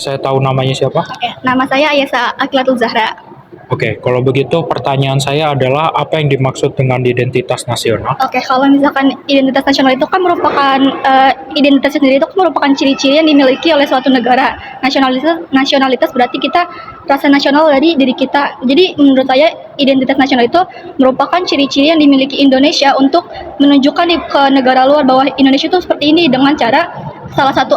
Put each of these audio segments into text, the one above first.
Saya tahu namanya siapa? Oke, nama saya Ayesa Akilatul Zahra. Oke, kalau begitu pertanyaan saya adalah apa yang dimaksud dengan identitas nasional? Oke, kalau misalkan identitas nasional itu kan merupakan identitas sendiri itu kan merupakan ciri-ciri yang dimiliki oleh suatu negara. Nasionalitas berarti kita rasa nasional dari diri kita. Jadi menurut saya identitas nasional itu merupakan ciri-ciri yang dimiliki Indonesia untuk menunjukkan ke negara luar bahwa Indonesia itu seperti ini dengan cara salah satu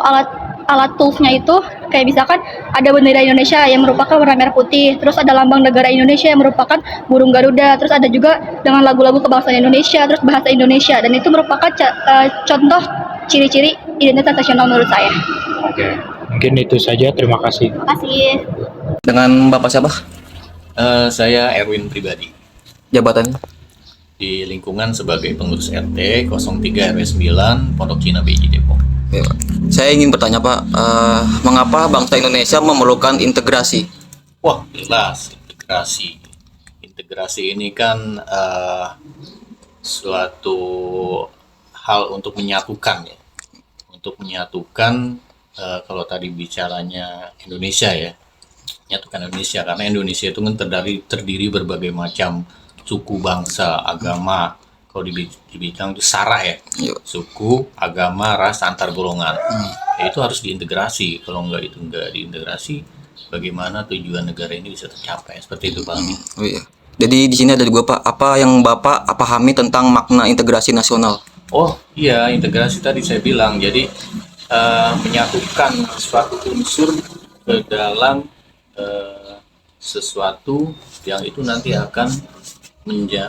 alat toolsnya itu kayak misalkan ada bendera Indonesia yang merupakan warna merah putih, terus ada lambang negara Indonesia yang merupakan burung Garuda, terus ada juga dengan lagu-lagu kebangsaan Indonesia, terus bahasa Indonesia, dan itu merupakan contoh ciri-ciri identitas nasional menurut saya. Oke, mungkin itu saja. Terima kasih. Terima kasih. Dengan Bapak siapa? Saya Erwin pribadi Jabatannya? di lingkungan sebagai pengurus RT 03 RW 9 Pondok Cina BJ Depok. Ya, Pak. Saya ingin bertanya Pak, mengapa bangsa Indonesia memerlukan integrasi? Wah, jelas integrasi. Integrasi ini kan suatu hal untuk menyatukan ya. Untuk menyatukan kalau tadi bicaranya Indonesia ya. Menyatukan Indonesia karena Indonesia itu kan terdiri berbagai macam suku, bangsa, agama. Kalau dibilang itu sara ya, suku, agama, ras, antar golongan. Ya, itu harus diintegrasi. Kalau itu nggak diintegrasi, bagaimana tujuan negara ini bisa tercapai? Seperti itu Pak. Oh iya. Jadi di sini ada juga Pak, apa yang Bapak pahami tentang makna integrasi nasional? Oh iya, integrasi tadi saya bilang. Jadi menyatukan suatu unsur ke dalam sesuatu yang itu nanti akan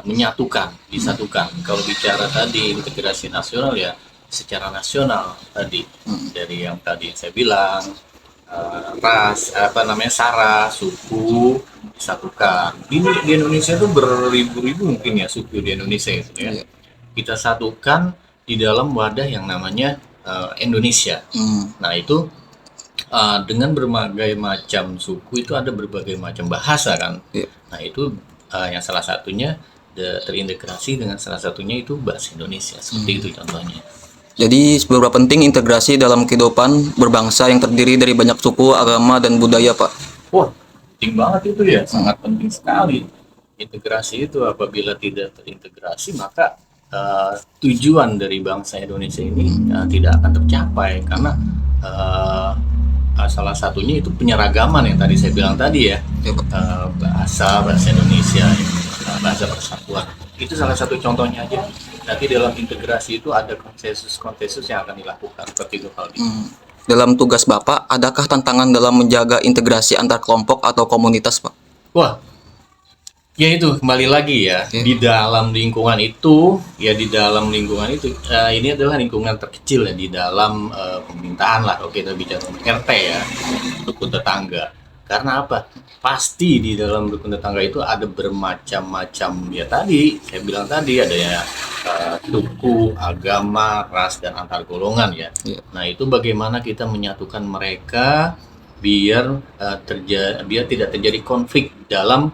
menyatukan, disatukan. Kalau bicara tadi integrasi nasional ya secara nasional tadi dari yang tadi saya bilang ras sara, suku disatukan. Di Indonesia itu beribu-ribu mungkin ya suku di Indonesia itu ya. Kita satukan di dalam wadah yang namanya Indonesia. Nah itu dengan berbagai macam suku itu ada berbagai macam bahasa kan. Nah itu yang salah satunya terintegrasi dengan salah satunya itu bahasa Indonesia. Seperti itu contohnya. Jadi seberapa penting integrasi dalam kehidupan berbangsa yang terdiri dari banyak suku, agama, dan budaya Pak? Wah, penting banget itu ya, sangat penting sekali. Integrasi itu apabila tidak terintegrasi maka tujuan dari bangsa Indonesia ini tidak akan tercapai karena salah satunya itu penyeragaman yang tadi saya bilang tadi ya, bahasa Indonesia, bahasa persatuan. Itu salah satu contohnya aja. Nanti dalam integrasi itu ada konsensus yang akan dilakukan seperti itu Pak. Dalam tugas Bapak, adakah tantangan dalam menjaga integrasi antar kelompok atau komunitas Pak? Wah, ya itu kembali lagi ya di dalam lingkungan itu ini adalah lingkungan terkecil ya di dalam pemerintahan lah. Oke, kita bicara RT ya, rukun tetangga. Karena apa? Pasti di dalam rukun tetangga itu ada bermacam-macam ya tadi saya bilang tadi ada ya suku, agama, ras dan antar golongan ya. Nah itu bagaimana kita menyatukan mereka biar tidak terjadi konflik dalam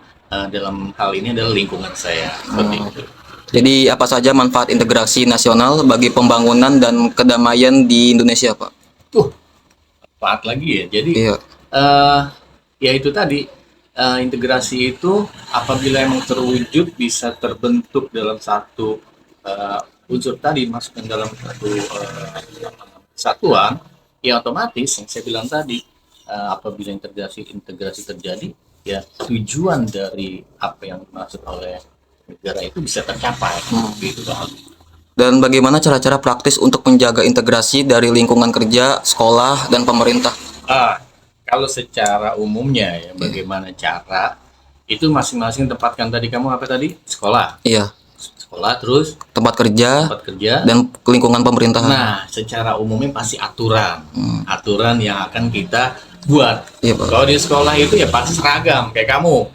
hal ini adalah lingkungan saya. Seperti itu. Jadi apa saja manfaat integrasi nasional bagi pembangunan dan kedamaian di Indonesia Pak? Manfaat lagi ya. Jadi ya itu tadi integrasi itu apabila emang terwujud bisa terbentuk dalam satu unsur tadi masuk dalam satu kesatuan ya otomatis yang saya bilang tadi apabila integrasi terjadi ya tujuan dari apa yang dimaksud oleh negara itu bisa tercapai gitu Pak. Dan bagaimana cara-cara praktis untuk menjaga integrasi dari lingkungan kerja, sekolah, dan pemerintah? Kalau secara umumnya ya bagaimana cara itu masing-masing tempatkan tadi kamu apa tadi? Sekolah. Iya. Sekolah terus tempat kerja dan lingkungan pemerintahan. Nah, secara umumnya pasti aturan yang akan kita buat. Kalau di sekolah itu ya pasti seragam kayak kamu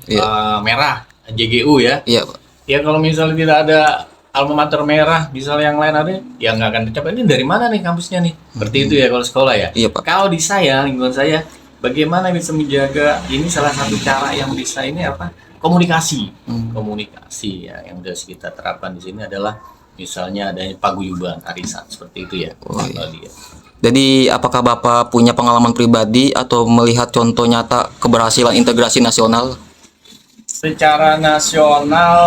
merah JGU ya. Iya Pak. Ya kalau misalnya tidak ada alma mater merah, misalnya yang lain ada, ya nggak akan tercapai. Ini dari mana nih kampusnya nih? Seperti itu ya kalau sekolah ya. Iya Pak. Kalau di lingkungan saya, bagaimana bisa menjaga ini salah satu cara yang bisa ini apa? Komunikasi. Komunikasi ya yang harus kita terapkan di sini adalah misalnya adanya paguyuban arisan seperti itu ya. Jadi apakah Bapak punya pengalaman pribadi atau melihat contoh nyata keberhasilan integrasi nasional? Secara nasional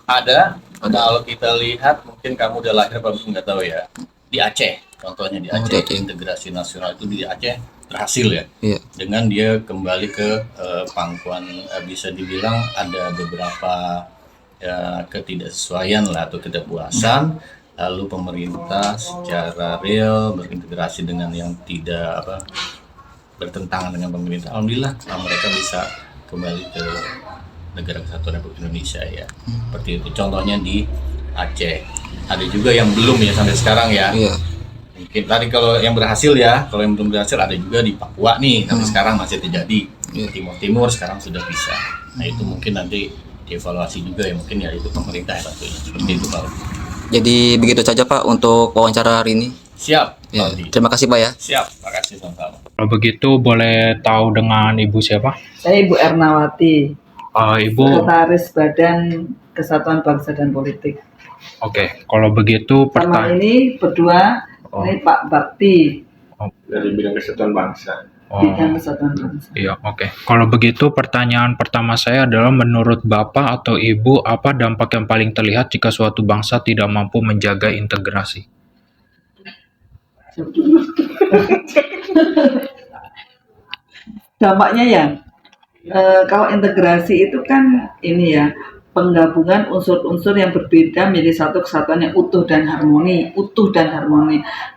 ada. Kalau kita lihat, mungkin kamu udah lahir apa belum nggak tahu ya. Di Aceh, contohnya di Oh, Aceh, di Aceh. integrasi nasional itu di Aceh berhasil ya. Iya. Dengan dia kembali ke pangkuan, bisa dibilang ada beberapa ketidaksesuaian lah atau ketidakpuasan. Lalu pemerintah secara real berintegrasi dengan yang tidak bertentangan dengan pemerintah. Alhamdulillah mereka bisa kembali ke negara kesatuan Republik Indonesia ya. Seperti itu contohnya di Aceh. Ada juga yang belum ya sampai sekarang ya. Iya. Mungkin tadi kalau yang berhasil ya, kalau yang belum berhasil ada juga di Papua nih, sampai sekarang masih terjadi. Timur sekarang sudah bisa. Nah itu mungkin nanti dievaluasi juga ya, mungkin ya itu pemerintah ya tentunya. Seperti itu Pak. Jadi begitu saja Pak untuk wawancara hari ini. Siap. Ya, Aldi. terima kasih Pak ya. Siap. Makasih sama-sama. Kalau begitu boleh tahu dengan Ibu siapa? Saya Ibu Ernawati, Ibu, Sekretaris Badan Kesatuan Bangsa dan Politik. oke. Kalau begitu Sama ini berdua, ini Pak Bakti, dari bidang kesatuan bangsa. Bidang Kesatuan Bangsa. Iya, oke. Kalau begitu pertanyaan pertama saya adalah menurut Bapak atau Ibu, apa dampak yang paling terlihat jika suatu bangsa tidak mampu menjaga integrasi? Dampaknya ya, kalau integrasi itu kan ini ya, penggabungan unsur-unsur yang berbeda menjadi satu kesatuan yang utuh dan harmoni.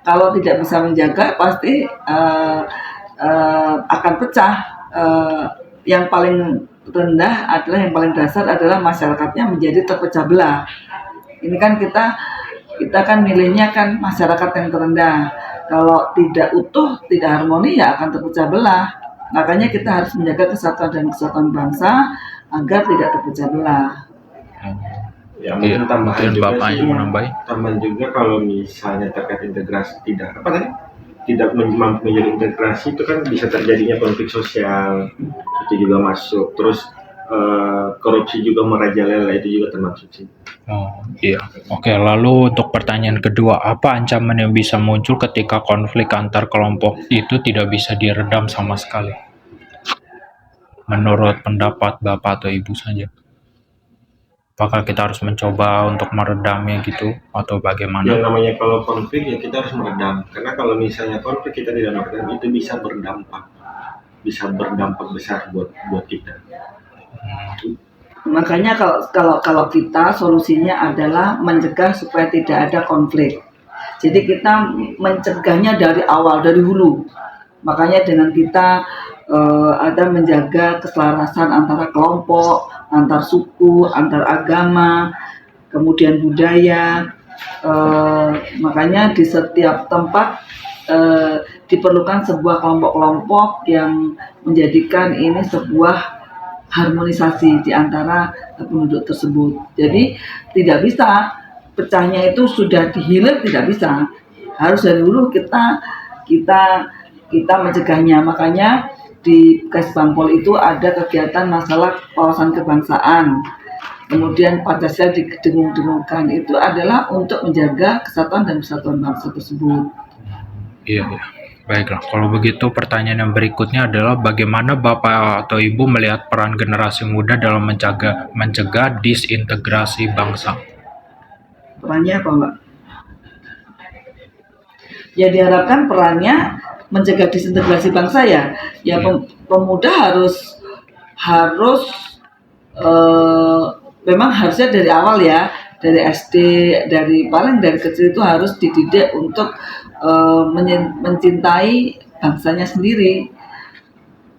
Kalau tidak bisa menjaga, pasti akan pecah. Yang paling rendah adalah, yang paling dasar adalah masyarakatnya menjadi terpecah belah. Ini kan kita kan milihnya kan masyarakat yang terendah. Kalau tidak utuh, tidak harmoni, ya akan terpecah belah. Makanya kita harus menjaga kesatuan dan kesatuan bangsa agar tidak terpecah belah. Ya mungkin tambahan mungkin juga Bapak sih, yang menambahin. tambahan juga kalau misalnya terkait integrasi tidak mampu menjadi integrasi, itu kan bisa terjadinya konflik sosial, itu juga masuk. Terus korupsi juga merajalela, itu juga termasuk sih. Oh, iya. Oke, lalu untuk pertanyaan kedua, apa ancaman yang bisa muncul ketika konflik antar kelompok itu tidak bisa diredam sama sekali? Menurut pendapat Bapak atau Ibu saja. Apakah kita harus mencoba untuk meredamnya gitu, atau Yang bagaimana? namanya kalau konflik ya kita harus meredam. Karena kalau misalnya konflik kita tidak meredam, itu bisa berdampak besar buat kita. Makanya kalau kita solusinya adalah mencegah supaya tidak ada konflik. Jadi kita mencegahnya dari awal, dari hulu. Makanya dengan kita ada menjaga keselarasan antara kelompok, antar suku, antar agama, kemudian budaya. Makanya di setiap tempat diperlukan sebuah kelompok-kelompok yang menjadikan ini sebuah harmonisasi di antara penduduk tersebut. Jadi tidak bisa pecahnya itu sudah dihilir, tidak bisa. Harus dari dulu kita mencegahnya. Makanya di Kesbangpol itu ada kegiatan masalah wawasan kebangsaan. Kemudian Pancasila didengung-dengungkan, itu adalah untuk menjaga kesatuan dan persatuan bangsa tersebut. Iya, iya. Baiklah, kalau begitu pertanyaan yang berikutnya adalah bagaimana Bapak atau Ibu melihat peran generasi muda dalam mencegah disintegrasi bangsa? Perannya apa, Mbak? Ya diharapkan perannya mencegah disintegrasi bangsa ya. Ya pemuda harus memang harusnya dari awal ya, dari SD, dari kecil itu harus dididik untuk mencintai bangsanya sendiri.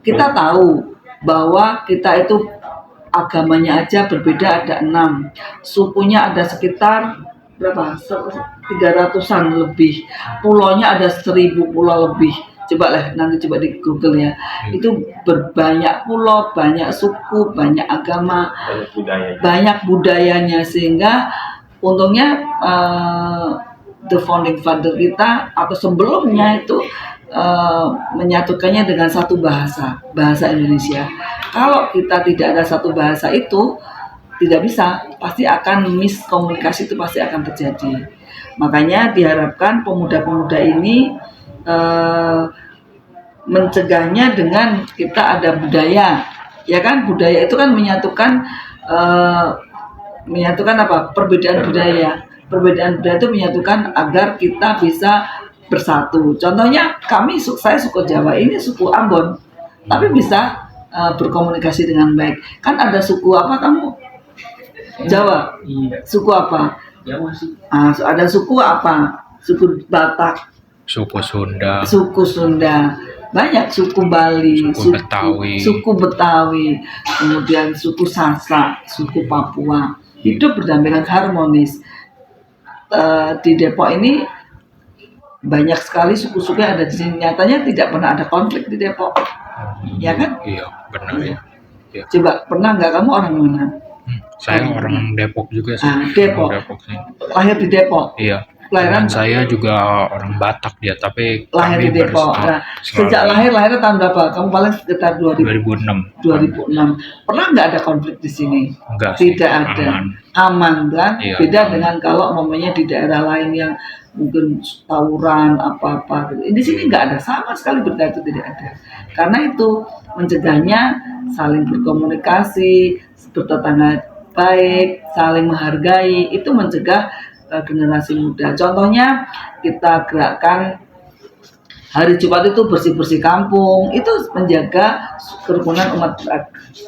Kita tahu bahwa kita itu agamanya aja berbeda, ada 6, sukunya ada sekitar berapa? 300-an lebih, pulaunya ada 1000 pulau lebih. Nanti coba di Google ya. Itu berbanyak pulau, banyak suku, banyak agama, banyak budayanya, sehingga untungnya the founding father kita atau sebelumnya itu menyatukannya dengan satu bahasa Indonesia. Kalau kita tidak ada satu bahasa itu, tidak bisa, pasti akan miskomunikasi, itu pasti akan terjadi. Makanya diharapkan pemuda-pemuda ini eh, mencegahnya dengan kita ada budaya, ya kan? Budaya itu kan menyatukan apa? Perbedaan budaya. Perbedaan budaya itu menyatukan agar kita bisa bersatu. Contohnya saya suku Jawa, ini suku Ambon, tapi bisa berkomunikasi dengan baik. Kan ada suku apa kamu? Jawa. Suku apa? Jawa sih. Ada suku apa? Suku Batak, Suku Sunda, suku Sunda, banyak suku Bali, suku Betawi, kemudian suku Sasak, suku Papua, hidup berdampingan harmonis. Di Depok ini banyak sekali suku-suku yang ada di sini. Nyatanya tidak pernah ada konflik di Depok, ya kan? Iya, benar ya. Coba pernah nggak kamu orang mana? Saya orang Depok juga sih. Depok. Orang Depok sih. Lahir di Depok. Iya. Kelahiran Dan saya juga orang Batak dia, tapi lahir di Depok. Sejak lahirnya tahun berapa? Kamu paling sekitar 2006. 2006. Pernah nggak ada konflik di sini? Enggak sih, Tidak ada. Aman kan? Iya, Beda aman. dengan kalau momennya di daerah lain yang mungkin tawuran apa-apa. Di sini nggak ada, sama sekali benda itu tidak ada. Karena itu mencegahnya saling berkomunikasi, bertetangga baik, saling menghargai, itu mencegah generasi muda. Contohnya kita gerakkan hari Jumat itu bersih-bersih kampung, itu menjaga kerukunan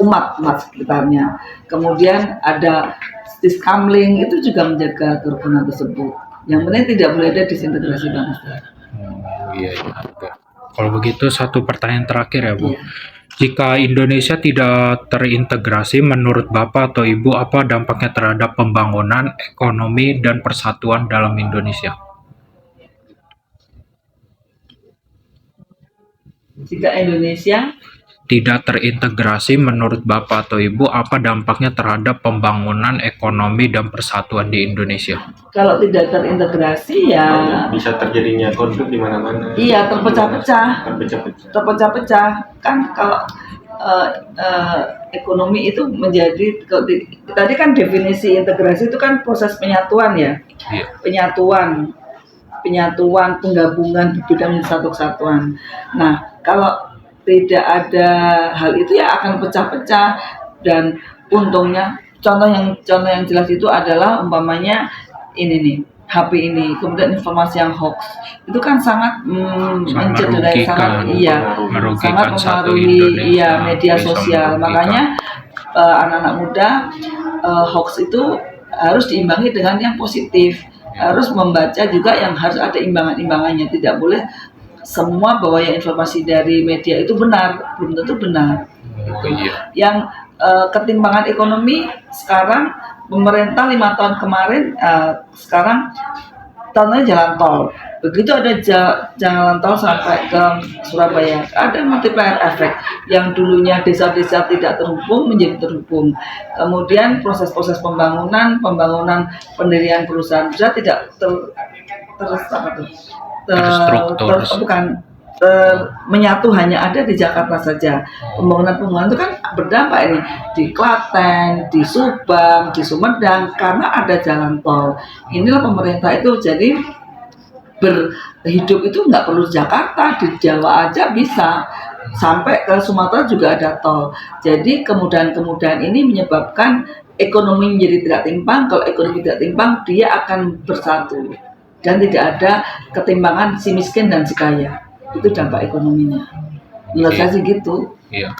umat sekitarnya. Kemudian ada diskamling, itu juga menjaga kerukunan tersebut. Yang penting tidak boleh ada disintegrasi bangsa. Iya. Oke. Kalau begitu satu pertanyaan terakhir ya Bu. Iya. Jika Indonesia tidak terintegrasi, menurut Bapak atau Ibu apa dampaknya terhadap pembangunan, ekonomi, dan persatuan dalam Indonesia? Jika Indonesia Tidak terintegrasi, menurut Bapak atau Ibu apa dampaknya terhadap pembangunan, ekonomi, dan persatuan di Indonesia? kalau tidak terintegrasi ya Bisa terjadinya konflik di mana-mana. iya terpecah-pecah. Terpecah-pecah. Kan kalau ekonomi itu menjadi tadi kan definisi integrasi itu kan proses penyatuan ya, Iya. penyatuan penggabungan berbeda menjadi satu kesatuan. Nah kalau tidak ada hal itu ya akan pecah-pecah, dan untungnya contoh yang jelas itu adalah umpamanya ini nih HP ini, kemudian informasi yang hoax itu kan sangat mencederai, sangat merugikan satu mempengaruhi Indonesia, media bisa sosial. merugikan. Makanya anak-anak muda hoax itu harus diimbangi dengan yang positif, harus membaca juga yang harus ada imbangan-imbangannya. Tidak boleh semua bahwa yang informasi dari media itu benar, belum tentu benar. Iya. Yang ketimbangan ekonomi sekarang pemerintah 5 tahun kemarin sekarang contohnya jalan tol. Begitu ada jalan tol sampai ke Surabaya, ada multiplier effect. Yang dulunya desa-desa tidak terhubung menjadi terhubung. Kemudian proses-proses pembangunan pendirian perusahaan besar tidak menyatu, hanya ada di Jakarta saja. Pembangunan itu kan berdampak ini di Klaten, di Subang, di Sumedang karena ada jalan tol. Inilah pemerintah itu jadi berhidup itu nggak perlu Jakarta, di Jawa aja bisa, sampai ke Sumatera juga ada tol. Jadi kemudahan-kemudahan ini menyebabkan ekonomi menjadi tidak timpang. Kalau ekonomi tidak timpang, dia akan bersatu dan tidak ada ketimbangan si miskin dan si kaya. Itu dampak ekonominya. Menurut saya sih gitu. Iya.